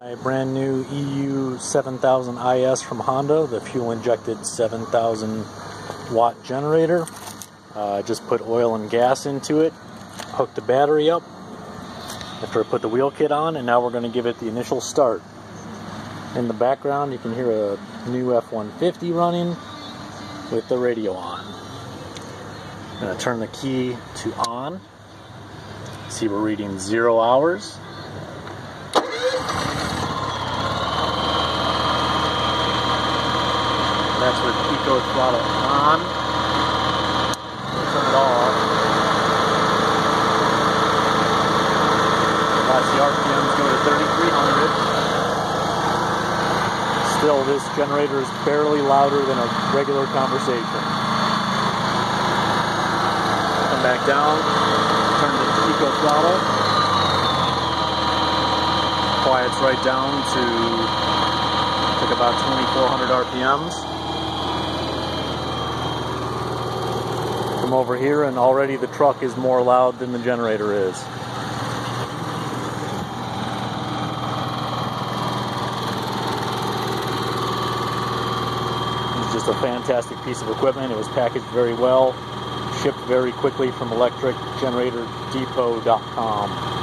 My brand new EU7000is from Honda, the fuel injected 7,000 watt generator. Just put oil and gas into it, hooked the battery up after I put the wheel kit on, and now we're going to give it the initial start. In the background you can hear a new F-150 running with the radio on. I'm going to turn the key to on. See, we're reading 0 hours. That's with Eco throttle on. We'll turn it off. Watch the RPMs go to 3,300. Still, this generator is barely louder than a regular conversation. Come back down. Turn the Eco throttle. Quiets right down to about 2,400 RPMs. Come over here and already the truck is more loud than the generator is. It's just a fantastic piece of equipment. It was packaged very well, shipped very quickly from electricgeneratordepot.com.